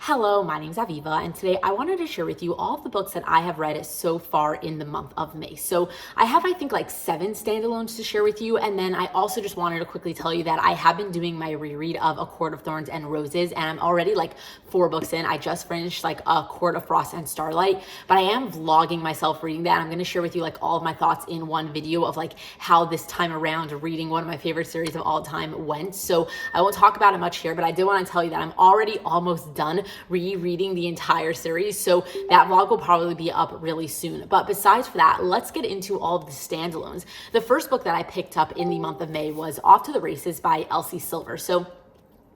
Hello, my name's Aviva, and today I wanted to share with you all of the books that I have read so far in the month of May. So I have, I think, like 7 standalones to share with you, and then I also just wanted to quickly tell you that I have been doing my reread of A Court of Thorns and Roses, and I'm already like 4 books in. I just finished like A Court of Frost and Starlight, but I am vlogging myself reading that. I'm going to share with you like all of my thoughts in one video of like how this time around reading one of my favorite series of all time went. So I won't talk about it much here, but I did want to tell you that I'm already almost done rereading the entire series, so that vlog will probably be up really soon. But besides for that, let's get into all of the standalones. The first book that I picked up in the month of May was Off to the Races by Elsie Silver. So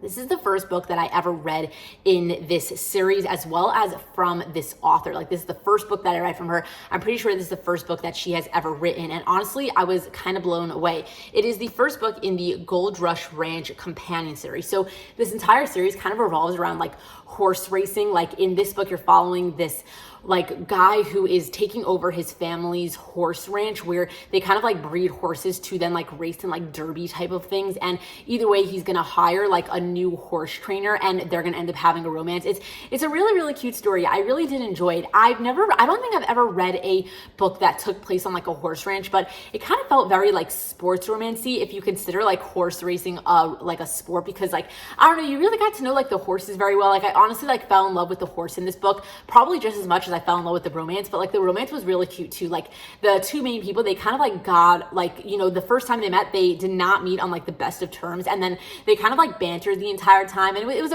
this is the first book that I ever read in this series, as well as from this author. Like, this is the first book that I read from her. I'm pretty sure this is the first book that she has ever written. And honestly, I was kind of blown away. It is the first book in the Gold Rush Ranch companion series. So this entire series kind of revolves around like horse racing. Like in this book, you're following this like guy who is taking over his family's horse ranch, where they kind of like breed horses to then like race in like derby type of things. And either way, he's gonna hire like a new horse trainer and they're gonna end up having a romance. It's a really, really cute story. I really did enjoy it. I don't think I've ever read a book that took place on like a horse ranch, but it kind of felt very like sports romancy if you consider like horse racing like a sport, because like, I don't know, you really got to know like the horses very well. Like I honestly like fell in love with the horse in this book, probably just as much as I fell in love with the romance, but like the romance was really cute too. Like the two main people, they kind of like got like, you know, the first time they met, they did not meet on like the best of terms, and then they kind of like bantered the entire time, and it was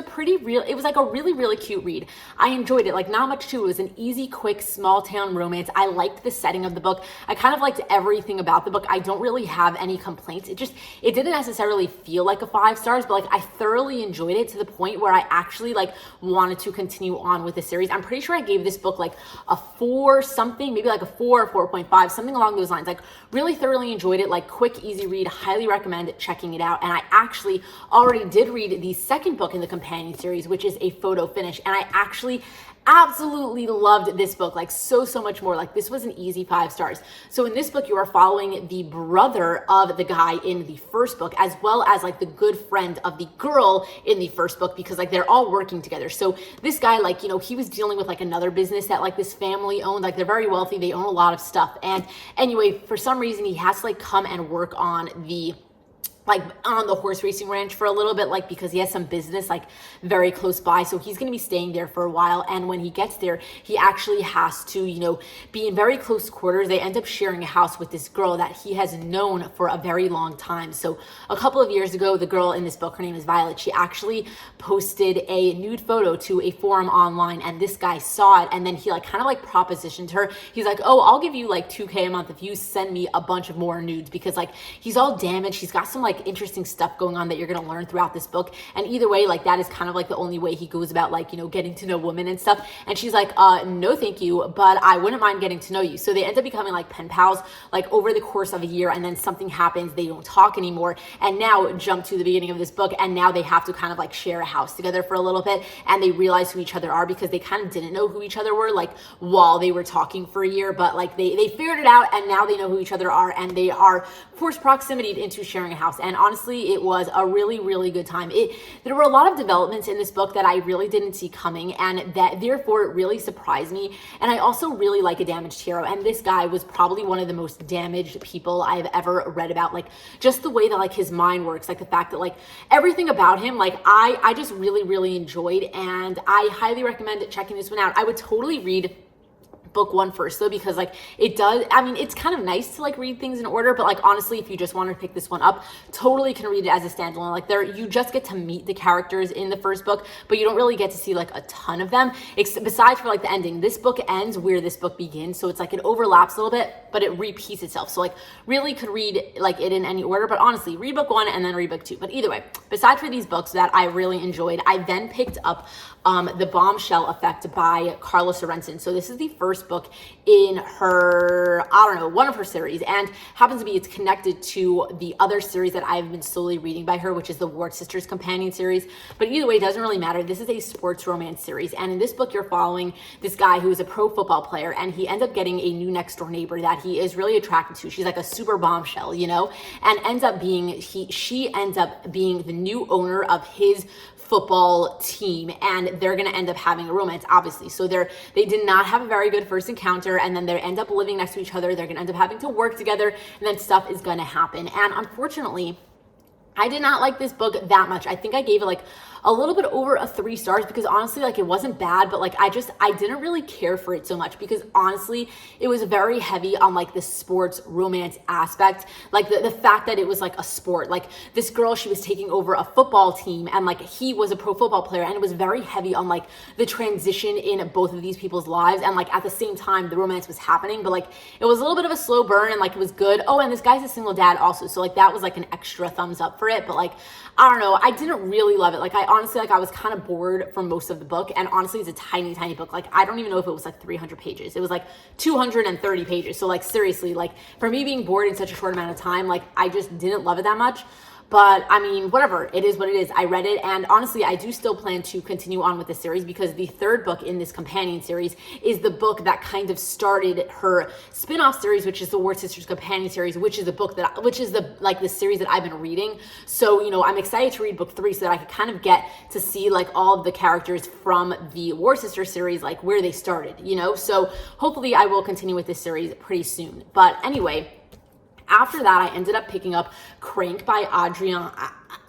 like a really, really cute read. I enjoyed it. Like not much to it. It was an easy, quick, small town romance. I liked the setting of the book. I kind of liked everything about the book. I don't really have any complaints. It didn't necessarily feel like a 5 stars, but like I thoroughly enjoyed it to the point where I actually like wanted to continue on with the series. I'm pretty sure I gave this book like a 4 something, maybe like a 4 or 4.5, something along those lines. Like really thoroughly enjoyed it. Like quick, easy read. Highly recommend checking it out. And I actually already did read the second book in the companion series, which is A Photo Finish, and I actually absolutely loved this book, like so much more. Like this was an easy 5 stars. So in this book, you are following the brother of the guy in the first book, as well as like the good friend of the girl in the first book, because like they're all working together. So this guy, like, you know, he was dealing with like another business that like this family owned. Like they're very wealthy, they own a lot of stuff, and anyway, for some reason he has to like come and work on the horse racing ranch for a little bit, like because he has some business like very close by, so he's going to be staying there for a while. And when he gets there, he actually has to, you know, be in very close quarters. They end up sharing a house with this girl that he has known for a very long time. So a couple of years ago, the girl in this book, her name is Violet, she actually posted a nude photo to a forum online, and this guy saw it, and then he like kind of like propositioned her. He's like, oh, I'll give you like $2,000 a month if you send me a bunch of more nudes, because like he's all damaged. He's got some like interesting stuff going on that you're going to learn throughout this book. And either way, like that is kind of like the only way he goes about like, you know, getting to know women and stuff. And she's like, no, thank you, but I wouldn't mind getting to know you. So they end up becoming like pen pals, like over the course of a year. And then something happens, they don't talk anymore. And now jump to the beginning of this book, and now they have to kind of like share a house together for a little bit. And they realize who each other are, because they kind of didn't know who each other were like while they were talking for a year, but like they figured it out, and now they know who each other are, and they are forced proximity into sharing a house. And honestly, it was a really, really good time. There were a lot of developments in this book that I really didn't see coming, and that therefore it really surprised me. And I also really like a damaged hero, and this guy was probably one of the most damaged people I've ever read about. Like just the way that like his mind works, like the fact that like everything about him, like I just really, really enjoyed, and I highly recommend checking this one out. I would totally read book 1 first though, because like it does, I mean, it's kind of nice to like read things in order, but like honestly, if you just want to pick this one up, totally can read it as a standalone. Like you just get to meet the characters in the first book, but you don't really get to see like a ton of them, besides for like the ending. This book ends where this book begins, so it's like it overlaps a little bit, but it repeats itself. So like really could read like it in any order, but honestly, read book 1 and then read book 2. But either way, besides for these books that I really enjoyed, I then picked up The Bombshell Effect by Carla Sorensen. So this is the first book in her, I don't know, one of her series, and happens to be, it's connected to the other series that I've been slowly reading by her, which is the Ward Sisters companion series. But either way, it doesn't really matter. This is a sports romance series, and in this book, you're following this guy who is a pro football player, and he ends up getting a new next door neighbor that he is really attracted to. She's like a super bombshell, you know, and she ends up being the new owner of his football team, and they're gonna end up having a romance, obviously. So they did not have a very good first encounter, and then they end up living next to each other. They're gonna end up having to work together, and then stuff is gonna happen. And unfortunately, I did not like this book that much. I think I gave it like a little bit over a 3 stars because honestly, like, it wasn't bad, but like I didn't really care for it so much because honestly, it was very heavy on like the sports romance aspect. Like the fact that it was like a sport, like this girl, she was taking over a football team and like he was a pro football player, and it was very heavy on like the transition in both of these people's lives. And like at the same time, the romance was happening, but like it was a little bit of a slow burn and like it was good. Oh, and this guy's a single dad also. So like that was like an extra thumbs up for it. But like, I don't know, I didn't really love it. Like I honestly, like I was kind of bored for most of the book, and honestly it's a tiny book. Like I don't even know if it was like 300 pages. It was like 230 pages. So like seriously, like for me being bored in such a short amount of time, like I just didn't love it that much. But I mean, whatever, it is what it is. I read it, and honestly, I do still plan to continue on with the series because the third book in this companion series is the book that kind of started her spin-off series, which is the Ward Sisters companion series, which is the series that I've been reading. So, you know, I'm excited to read book 3 so that I can kind of get to see like all of the characters from the Ward Sisters series, like where they started, you know? So hopefully I will continue with this series pretty soon. But anyway, after that, I ended up picking up Crank by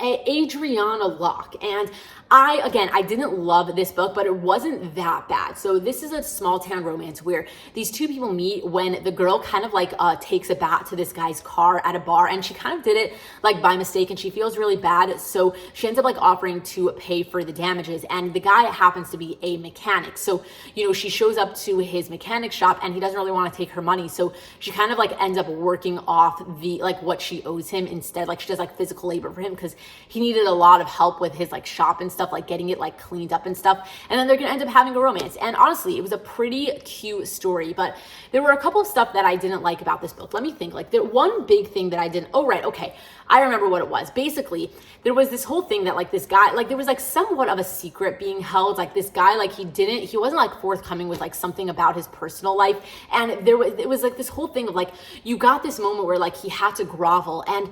Adriana Locke. And I didn't love this book, but it wasn't that bad. So this is a small town romance where these two people meet when the girl kind of like takes a bat to this guy's car at a bar, and she kind of did it like by mistake, and she feels really bad. So she ends up like offering to pay for the damages, and the guy happens to be a mechanic. So, you know, she shows up to his mechanic shop and he doesn't really want to take her money. So she kind of like ends up working off the like what she owes him instead. Like she does like physical labor for him because he needed a lot of help with his like shop and stuff, like getting it like cleaned up and stuff. And then they're gonna end up having a romance. And honestly, it was a pretty cute story, but there were a couple of stuff that I didn't like about this book. Let me think. Like the one big thing that I didn't, oh right, okay, I remember what it was. Basically, there was this whole thing that like this guy, like there was like somewhat of a secret being held. Like this guy, like he wasn't like forthcoming with like something about his personal life. And it was like this whole thing of like, you got this moment where like he had to grovel, and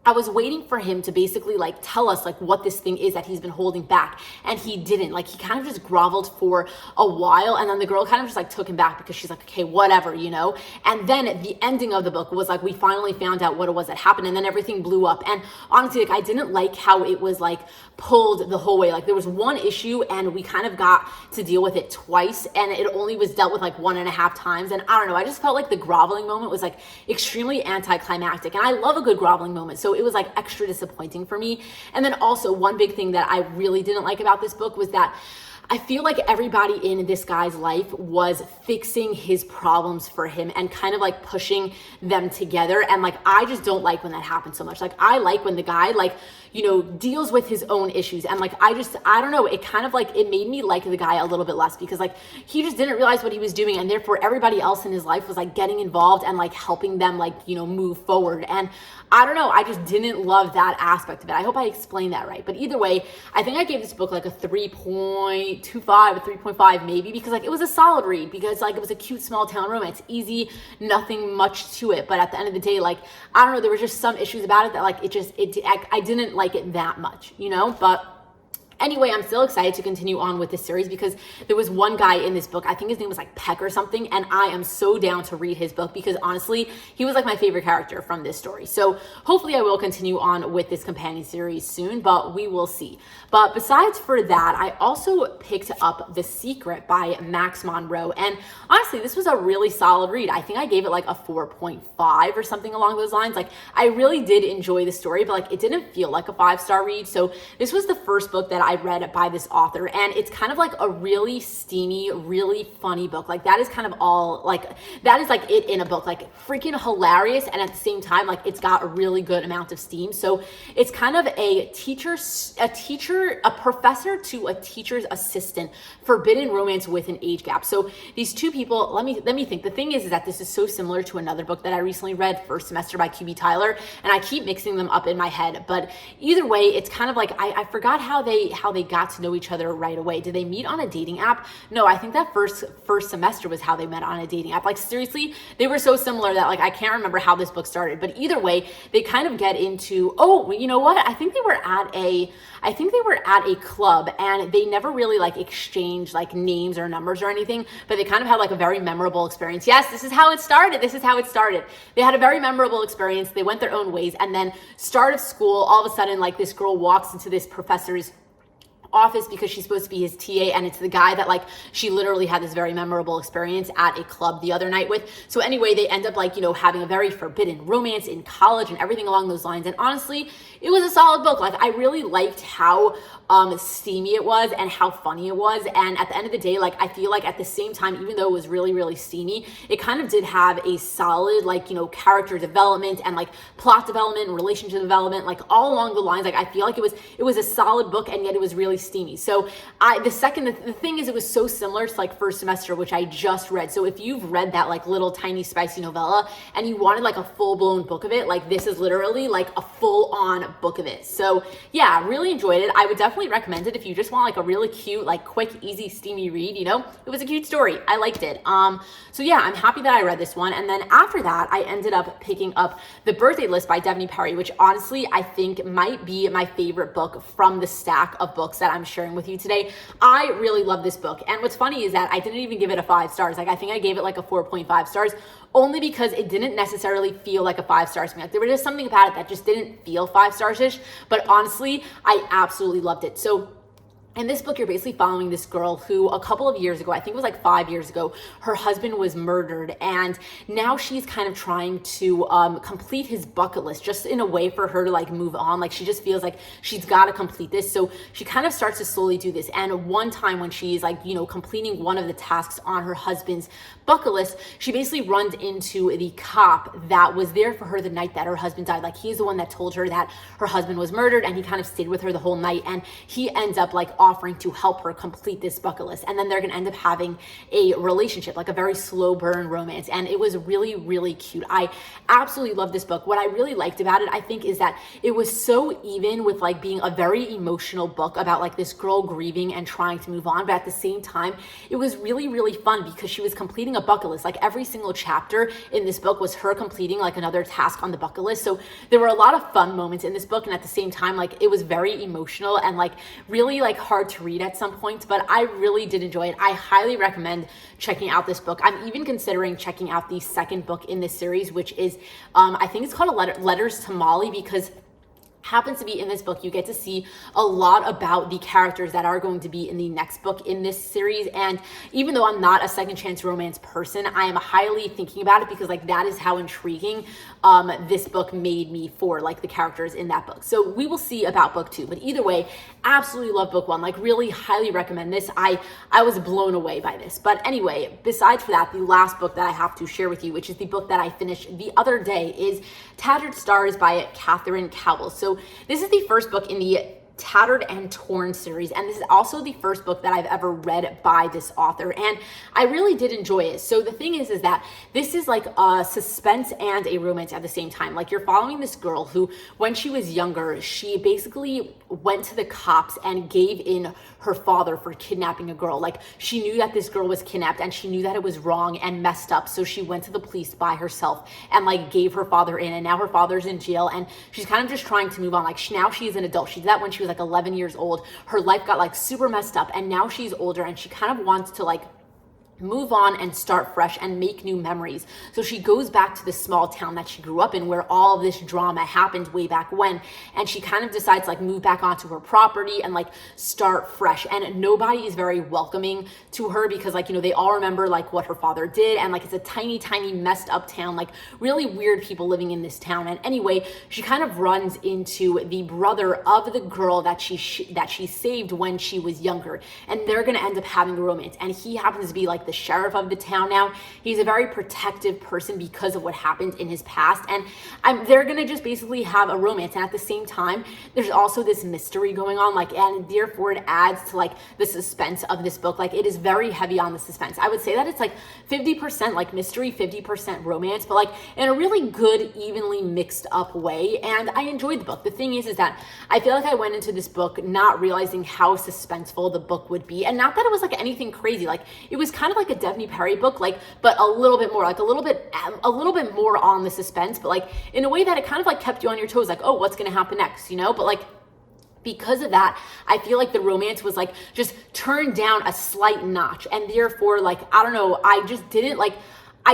I was waiting for him to basically like tell us like what this thing is that he's been holding back, and he didn't. Like he kind of just groveled for a while, and then the girl kind of just like took him back because she's like, okay, whatever, you know. And then the ending of the book was like we finally found out what it was that happened, and then everything blew up. And honestly, like I didn't like how it was like pulled the whole way. Like there was one issue and we kind of got to deal with it twice, and it only was dealt with like 1.5 times. And I don't know, I just felt like the groveling moment was like extremely anticlimactic, and I love a good groveling moment. So it was like extra disappointing for me. And then also one big thing that I really didn't like about this book was that I feel like everybody in this guy's life was fixing his problems for him and kind of like pushing them together. And like, I just don't like when that happens so much. Like I like when the guy like, you know, deals with his own issues. And like, I don't know, it kind of like, it made me like the guy a little bit less because like, he just didn't realize what he was doing. And therefore everybody else in his life was like getting involved and like helping them like, you know, move forward. And I don't know, I just didn't love that aspect of it. I hope I explained that right. But either way, I think I gave this book like a 3.25, a 3.5 maybe, because like it was a solid read, because like it was a cute small town romance, easy, nothing much to it. But at the end of the day, like, I don't know, there were just some issues about it that like, I didn't like it that much, you know. But anyway, I'm still excited to continue on with this series because there was one guy in this book, I think his name was like Peck or something, and I am so down to read his book because honestly, he was like my favorite character from this story. So hopefully I will continue on with this companion series soon, but we will see. But besides for that, I also picked up The Secret by Max Monroe, and honestly, this was a really solid read. I think I gave it like a 4.5 or something along those lines. Like I really did enjoy the story, but like it didn't feel like a 5-star read. So this was the first book that I read by this author, and it's kind of like a really steamy, really funny book. Like that is kind of all, like that is like it in a book, like freaking hilarious, and at the same time like it's got a really good amount of steam. So it's kind of a professor to a teacher's assistant forbidden romance with an age gap. So these two people, let me think. The thing is that this is so similar to another book that I recently read, First Semester by QB Tyler, and I keep mixing them up in my head. But either way, it's kind of like I forgot how they how they got to know each other right away. Did they meet on a dating app? No, I think that first semester was how they met on a dating app. Like seriously, they were so similar that like I can't remember how this book started. But either way, they kind of get into, oh, you know what? I think they were at a club, and they never really like exchanged like names or numbers or anything, but they kind of had like a very memorable experience. Yes, this is how it started. They had a very memorable experience. They went their own ways, and then start of school, all of a sudden like this girl walks into this professor's office because she's supposed to be his TA, and it's the guy that like she literally had this very memorable experience at a club the other night with. So anyway, they end up like, you know, having a very forbidden romance in college and everything along those lines. And honestly, it was a solid book. Like I really liked how steamy it was and how funny it was. And at the end of the day, like I feel like at the same time, even though it was really, really steamy, it kind of did have a solid like, you know, character development and like plot development and relationship development, like all along the lines. Like I feel like it was a solid book, and yet it was really steamy. So the thing is, it was so similar to like first semester, which I just read. So if you've read that like little tiny spicy novella and you wanted like a full-blown book of it, like this is literally like a full-on book of it. So yeah, really enjoyed it. I would definitely recommend it if you just want like a really cute, like quick, easy, steamy read. You know, it was a cute story. I liked it. So yeah, I'm happy that I read this one. And then after that, I ended up picking up The Birthday List by Devney Perry, which honestly I think might be my favorite book from the stack of books that I'm sharing with you today. I really love this book. And what's funny is that I didn't even give it a 5 stars. Like I think I gave it like a 4.5 stars, only because it didn't necessarily feel like a 5 stars to me. Like there was just something about it that just didn't feel 5 stars-ish. But honestly, I absolutely loved it. So in this book, you're basically following this girl who a couple of years ago, I think it was like 5 years ago, her husband was murdered. And now she's kind of trying to complete his bucket list, just in a way for her to like move on. Like she just feels like she's got to complete this. So she kind of starts to slowly do this. And one time when she's like, you know, completing one of the tasks on her husband's bucket list, she basically runs into the cop that was there for her the night that her husband died. Like he's the one that told her that her husband was murdered, and he kind of stayed with her the whole night. And he ends up like offering to help her complete this bucket list. And then they're gonna end up having a relationship, like a very slow burn romance. And it was really, really cute. I absolutely love this book. What I really liked about it, I think, is that it was so even with like being a very emotional book about like this girl grieving and trying to move on. But at the same time, it was really, really fun because she was completing a bucket list. Like every single chapter in this book was her completing like another task on the bucket list. So there were a lot of fun moments in this book. And at the same time, like it was very emotional and like really like hard to read at some points, but I really did enjoy it. I highly recommend checking out this book. I'm even considering checking out the second book in this series, which is, I think it's called Letters to Molly, because happens to be in this book, you get to see a lot about the characters that are going to be in the next book in this series. And even though I'm not a second chance romance person, I am highly thinking about it because like that is how intriguing this book made me for like the characters in that book. So we will see about book 2, but either way, absolutely love book 1. Like really highly recommend this. I was blown away by this. But anyway, besides for that, the last book that I have to share with you, which is the book that I finished the other day, is Tattered Stars by Catherine Cowell. So this is the first book in the Tattered and Torn series, and this is also the first book that I've ever read by this author, and I really did enjoy it. So the thing is that this is like a suspense and a romance at the same time. Like you're following this girl who, when she was younger, she basically went to the cops and gave in her father for kidnapping a girl. Like she knew that this girl was kidnapped and she knew that it was wrong and messed up, so she went to the police by herself and like gave her father in, and now her father's in jail and she's kind of just trying to move on. Like now she's an adult. She did that when she was like 11 years old. Her life got like super messed up, and now she's older and she kind of wants to like move on and start fresh and make new memories. So she goes back to the small town that she grew up in, where all of this drama happened way back when, and she kind of decides like move back onto her property and like start fresh. And nobody is very welcoming to her because like, you know, they all remember like what her father did, and like it's a tiny messed up town, like really weird people living in this town. And anyway, she kind of runs into the brother of the girl that she saved when she was younger, and they're gonna end up having a romance. And he happens to be like like the sheriff of the town now. He's a very protective person because of what happened in his past, and they're gonna just basically have a romance. And at the same time, there's also this mystery going on, like, and therefore it adds to like the suspense of this book. Like, it is very heavy on the suspense. I would say that it's like 50% like mystery, 50% romance, but like in a really good, evenly mixed up way. And I enjoyed the book. The thing is that I feel like I went into this book not realizing how suspenseful the book would be, and not that it was like anything crazy. Like, it was kind of like a Daphne Perry book, like, but a little bit more, like a little bit more on the suspense, but like in a way that it kind of like kept you on your toes, like, oh, what's gonna happen next, you know? But like, because of that, I feel like the romance was like just turned down a slight notch, and therefore, like, I don't know, I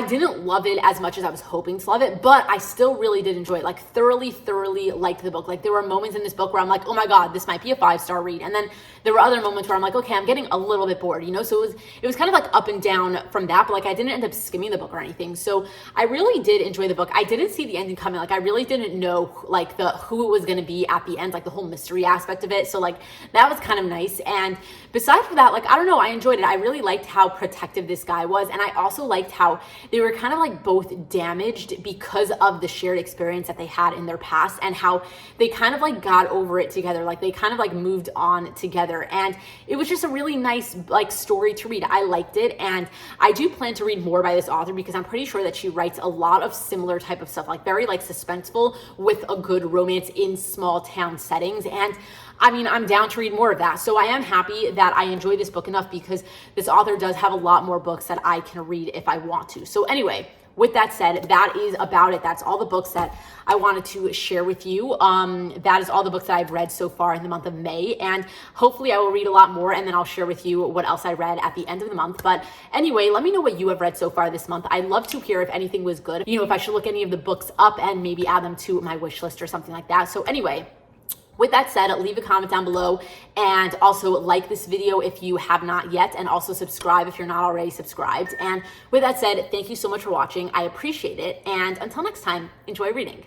didn't love it as much as I was hoping to love it, but I still really did enjoy it. Like, thoroughly liked the book. Like, there were moments in this book where I'm like, oh my God, this might be a 5-star read. And then there were other moments where I'm like, okay, I'm getting a little bit bored, you know? So it was kind of like up and down from that, but like I didn't end up skimming the book or anything. So I really did enjoy the book. I didn't see the ending coming. Like, I really didn't know like who it was going to be at the end, like the whole mystery aspect of it. So like that was kind of nice. And besides for that, like, I don't know, I enjoyed it. I really liked how protective this guy was. And I also liked how they were kind of like both damaged because of the shared experience that they had in their past, and how they kind of like got over it together. Like, they kind of like moved on together, and it was just a really nice like story to read. I liked it, and I do plan to read more by this author because I'm pretty sure that she writes a lot of similar type of stuff, like very like suspenseful with a good romance in small town settings. And I mean, I'm down to read more of that. So I am happy that I enjoy this book enough, because this author does have a lot more books that I can read if I want to. So anyway, with that said, that is about it. That's all the books that I wanted to share with you. That is all the books that I've read so far in the month of May, and hopefully I will read a lot more, and then I'll share with you what else I read at the end of the month. But anyway, let me know what you have read so far this month. I'd love to hear if anything was good, you know, if I should look any of the books up and maybe add them to my wish list or something like that. So anyway, with that said, leave a comment down below, and also like this video if you have not yet, and also subscribe if you're not already subscribed. And with that said, thank you so much for watching. I appreciate it. And until next time, enjoy reading.